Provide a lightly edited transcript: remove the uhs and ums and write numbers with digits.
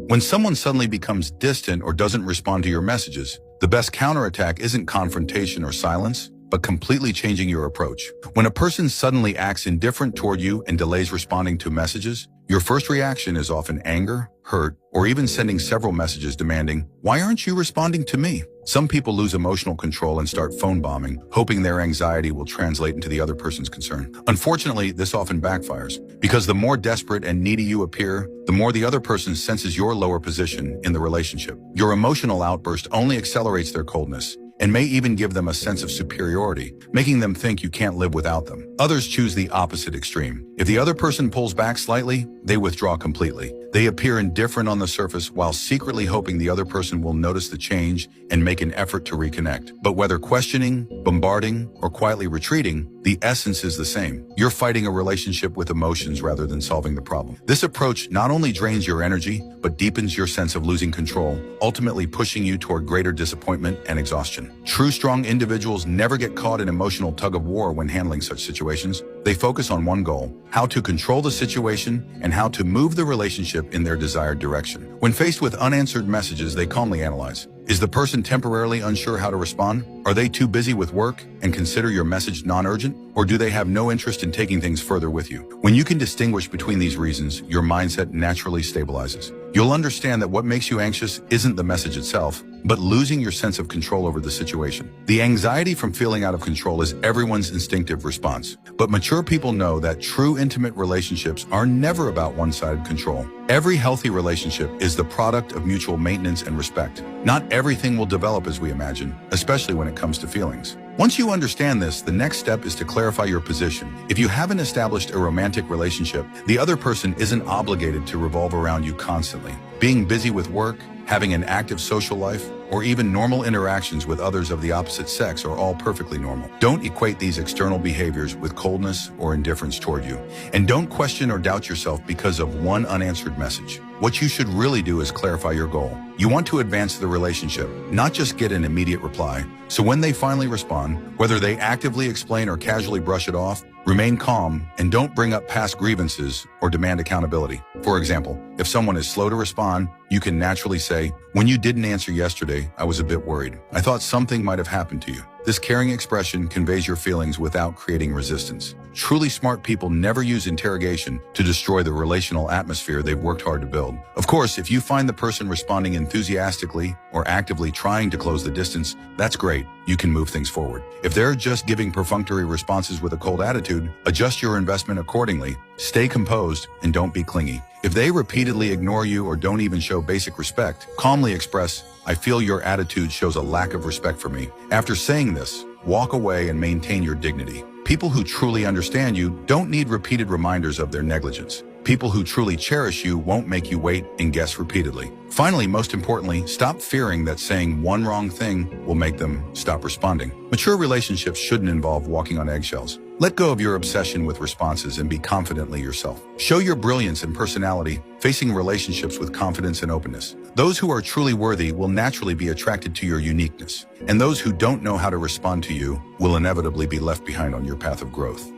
When someone suddenly becomes distant or doesn't respond to your messages, the best counterattack isn't confrontation or silence, but completely changing your approach. When a person suddenly acts indifferent toward you and delays responding to messages, your first reaction is often anger, hurt, or even sending several messages demanding, "Why aren't you responding to me?" Some people lose emotional control and start phone bombing, hoping their anxiety will translate into the other person's concern. Unfortunately, this often backfires, because the more desperate and needy you appear, the more the other person senses your lower position in the relationship. Your emotional outburst only accelerates their coldness, and may even give them a sense of superiority, making them think you can't live without them. Others choose the opposite extreme. If the other person pulls back slightly, they withdraw completely. They appear indifferent on the surface while secretly hoping the other person will notice the change and make an effort to reconnect. But whether questioning, bombarding, or quietly retreating, the essence is the same. You're fighting a relationship with emotions rather than solving the problem. This approach not only drains your energy, but deepens your sense of losing control, ultimately pushing you toward greater disappointment and exhaustion. True strong individuals never get caught in emotional tug-of-war when handling such situations. They focus on one goal: how to control the situation and how to move the relationship in their desired direction. When faced with unanswered messages, they calmly analyze. Is the person temporarily unsure how to respond? Are they too busy with work and consider your message non-urgent? Or do they have no interest in taking things further with you? When you can distinguish between these reasons, your mindset naturally stabilizes. You'll understand that what makes you anxious isn't the message itself, but losing your sense of control over the situation. The anxiety from feeling out of control is everyone's instinctive response. But mature people know that true intimate relationships are never about one-sided control. Every healthy relationship is the product of mutual maintenance and respect. Not everything will develop as we imagine, especially when it comes to feelings. Once you understand this, the next step is to clarify your position. If you haven't established a romantic relationship, the other person isn't obligated to revolve around you constantly. Being busy with work, having an active social life, or even normal interactions with others of the opposite sex are all perfectly normal. Don't equate these external behaviors with coldness or indifference toward you. And don't question or doubt yourself because of one unanswered message. What you should really do is clarify your goal. You want to advance the relationship, not just get an immediate reply. So when they finally respond, whether they actively explain or casually brush it off, remain calm and don't bring up past grievances or demand accountability. For example, if someone is slow to respond, you can naturally say, "When you didn't answer yesterday, I was a bit worried. I thought something might have happened to you." This caring expression conveys your feelings without creating resistance. Truly smart people never use interrogation to destroy the relational atmosphere they've worked hard to build. Of course, if you find the person responding enthusiastically or actively trying to close the distance, that's great. You can move things forward. If they're just giving perfunctory responses with a cold attitude, adjust your investment accordingly. Stay composed and don't be clingy. If they repeatedly ignore you or don't even show basic respect, calmly express, "I feel your attitude shows a lack of respect for me." After saying this, walk away and maintain your dignity. People who truly understand you don't need repeated reminders of their negligence. People who truly cherish you won't make you wait and guess repeatedly. Finally, most importantly, stop fearing that saying one wrong thing will make them stop responding. Mature relationships shouldn't involve walking on eggshells. Let go of your obsession with responses and be confidently yourself. Show your brilliance and personality, facing relationships with confidence and openness. Those who are truly worthy will naturally be attracted to your uniqueness, and those who don't know how to respond to you will inevitably be left behind on your path of growth.